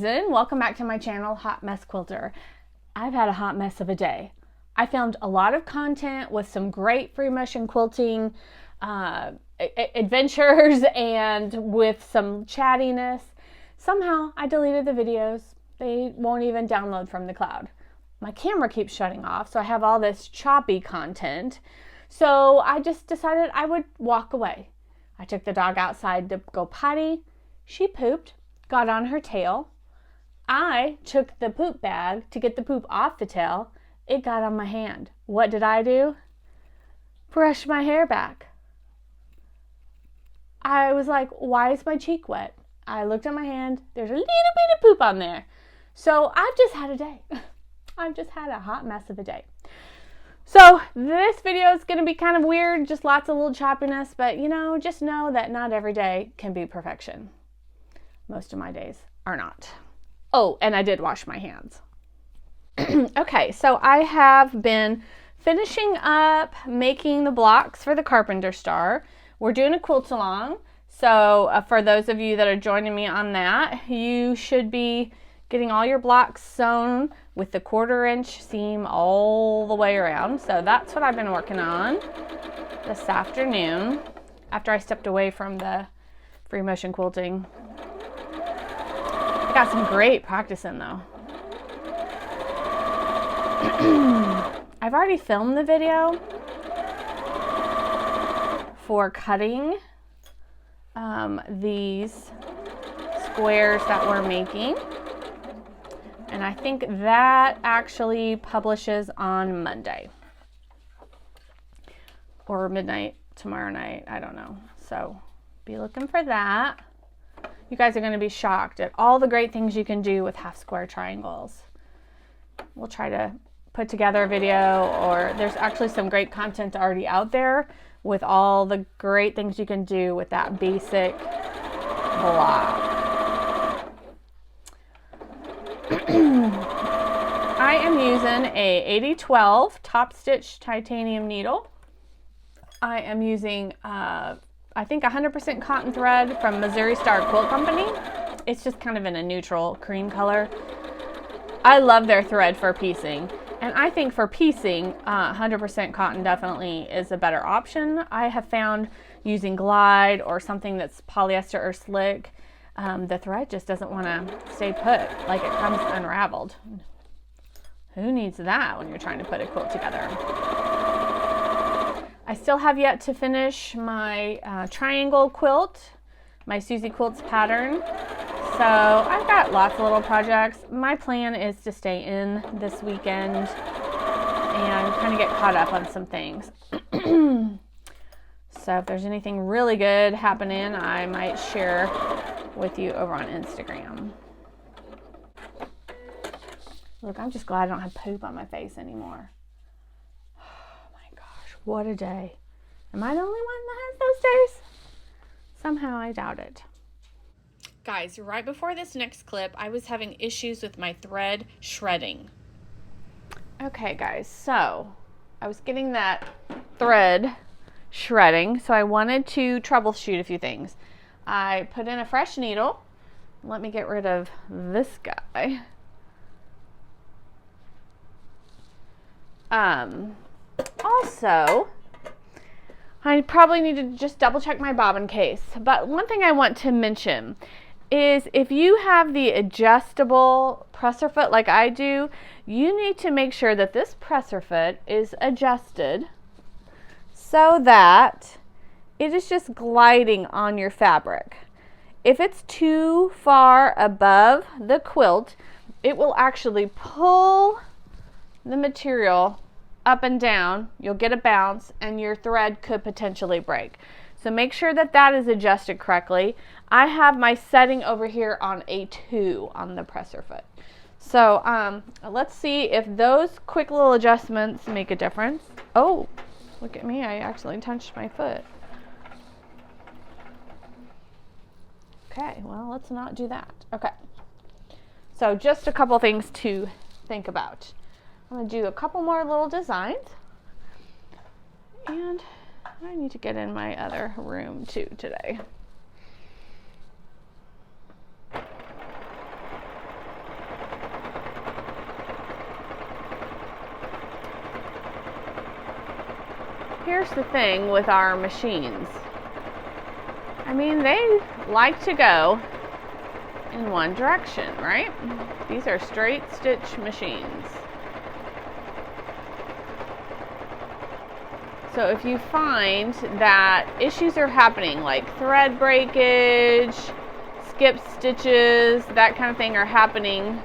Susan. Welcome back to my channel, Hot Mess Quilter. I've had a hot mess of a day. I filmed a lot of content with some great free motion quilting adventures and with some chattiness. Somehow I deleted the videos. They won't even download from the cloud. My camera keeps shutting off, so I have all this choppy content. So I just decided I would walk away. I took the dog outside to go potty. She pooped, got on her tail. I took the poop bag to get the poop off the tail. It got on my hand. What did I do? Brush my hair back. I was like, why is my cheek wet? I looked at my hand. There's a little bit of poop on there. So I've just had a day. I've just had a hot mess of a day. So this video is going to be kind of weird, just lots of little choppiness, but just know that not every day can be perfection. Most of my days are not. Oh, and I did wash my hands. Okay, so I have been finishing up making the blocks for the Carpenter Star. We're doing a quilt along, so for those of you that are joining me on that, you should be getting all your blocks sewn with the 1/4 inch seam all the way around. So that's what I've been working on this afternoon after I stepped away from the free motion quilting. I got some great practice in though. I've already filmed the video for cutting these squares that we're making. And I think that actually publishes on Monday or midnight tomorrow night. I don't know. So be looking for that. You guys are going to be shocked at all the great things you can do with half square triangles. We'll try to put together a video, or there's actually some great content already out there with all the great things you can do with that basic block. I am using a 8012 top stitch titanium needle. I am using I think 100% cotton thread from Missouri Star Quilt Company. It's just kind of in a neutral cream color. I love their thread for piecing, and I think for piecing 100% cotton definitely is a better option. I have found using Glide or something that's polyester or slick, the thread just doesn't want to stay put, like it comes unraveled. Who needs that when you're trying to put a quilt together? I still have yet to finish my triangle quilt, my Susie Quilts pattern. So I've got lots of little projects. My plan is to stay in this weekend and kind of get caught up on some things. So if there's anything really good happening, I might share with you over on Instagram. Look, I'm just glad I don't have poop on my face anymore. Oh my gosh, what a day. Am I the only one that has those days? Somehow I doubt it. Guys, right before this next clip, I was having issues with my thread shredding. Okay guys, so I was getting that thread shredding, so I wanted to troubleshoot a few things. I put in a fresh needle. Let me get rid of this guy. Also, I probably need to just double check my bobbin case. But one thing I want to mention is if you have the adjustable presser foot like I do, you need to make sure that this presser foot is adjusted so that it is just gliding on your fabric. If it's too far above the quilt, it will actually pull the material up and down. You'll get a bounce and your thread could potentially break. So make sure that that is adjusted correctly. I have my setting over here on a 2 on the presser foot. So let's see if those quick little adjustments make a difference. Oh, look at me, I actually touched my foot. Okay, well, let's not do that. Okay, so just a couple things to think about. I'm going to do a couple more little designs, and I need to get in my other room too today. here's the thing with our machines. I mean, they like to go in one direction, right? These are straight stitch machines. So if you find that issues are happening, like thread breakage, skip stitches, that kind of thing are happening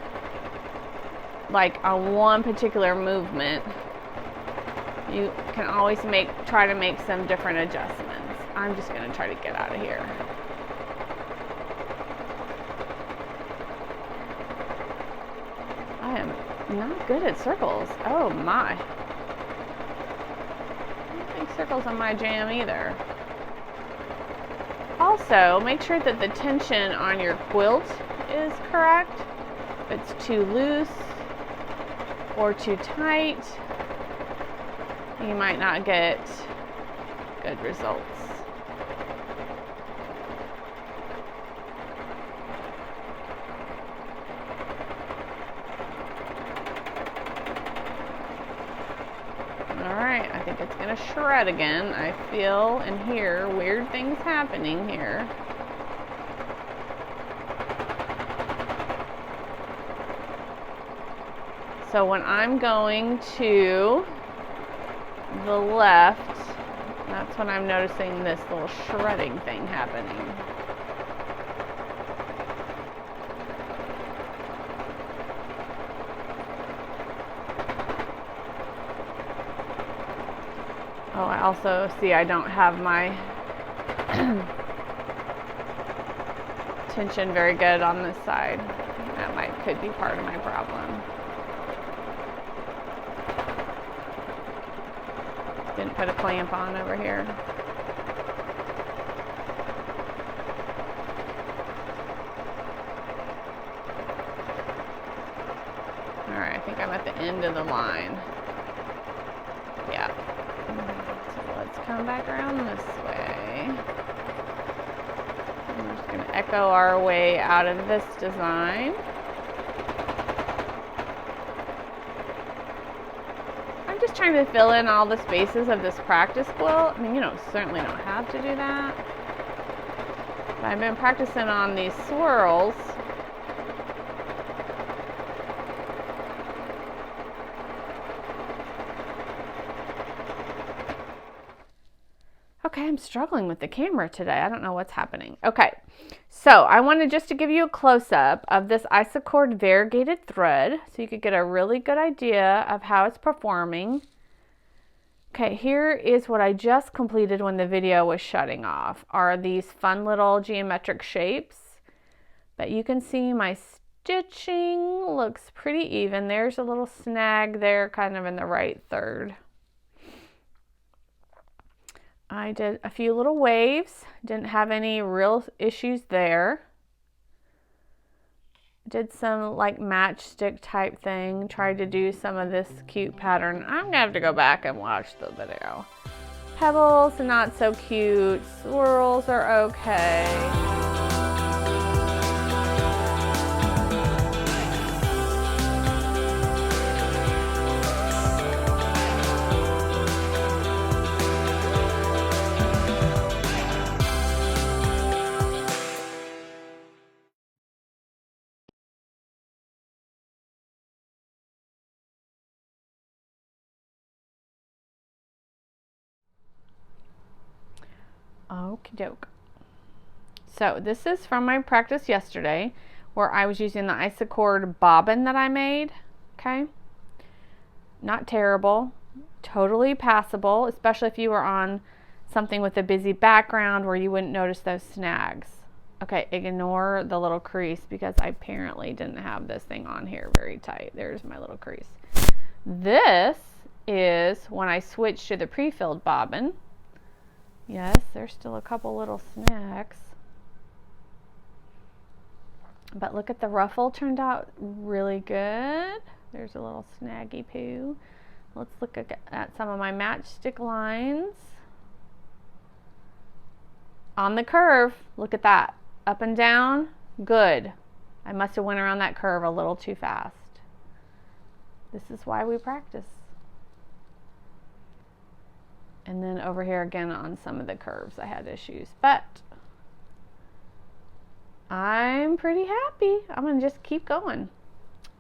like on one particular movement, you can always try to make some different adjustments. I'm just going to try to get out of here. I am not good at circles. Oh my. I don't think circles are my jam either. Also, make sure that the tension on your quilt is correct. If it's too loose or too tight, you might not get good results. Alright, I think it's going to shred again. I feel and hear weird things happening here. So when I'm going to the left, that's when I'm noticing this little shredding thing happening. Oh, I also see I don't have my tension very good on this side. That could be part of my problem. Didn't put a clamp on over here. Alright, I think I'm at the end of the line. Yeah. So let's come back around this way. I'm just going to echo our way out of this design. Just trying to fill in all the spaces of this practice quilt. I mean, you certainly don't have to do that. But I've been practicing on these swirls. Okay, I'm struggling with the camera today. I don't know what's happening. Okay, so I wanted just to give you a close-up of this Isacord variegated thread so you could get a really good idea of how it's performing. Okay, here is what I just completed when the video was shutting off. Are these fun little geometric shapes. But you can see my stitching looks pretty even. There's a little snag there, kind of in the right third. I did a few little waves, didn't have any real issues there. Did some like matchstick type thing, tried to do some of this cute pattern. I'm gonna have to go back and watch the video. Pebbles, not so cute. Swirls are okay. Okie doke. So this is from my practice yesterday where I was using the Isacord bobbin that I made. Okay. Not terrible. Totally passable, especially if you were on something with a busy background where you wouldn't notice those snags. Okay, ignore the little crease because I apparently didn't have this thing on here very tight. There's my little crease. This is when I switched to the pre-filled bobbin. Yes, there's still a couple little snags. But look at the ruffle, turned out really good. There's a little snaggy poo. Let's look at some of my matchstick lines. On the curve, look at that. Up and down, good. I must have went around that curve a little too fast. This is why we practice. And then over here again on some of the curves I had issues. But I'm pretty happy. I'm going to just keep going.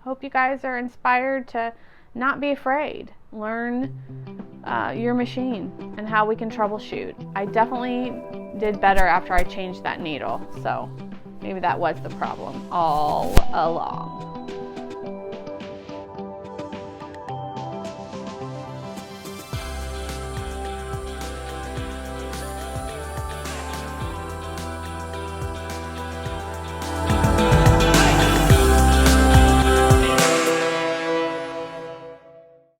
Hope you guys are inspired to not be afraid. Learn your machine and how we can troubleshoot. I definitely did better after I changed that needle. So maybe that was the problem all along.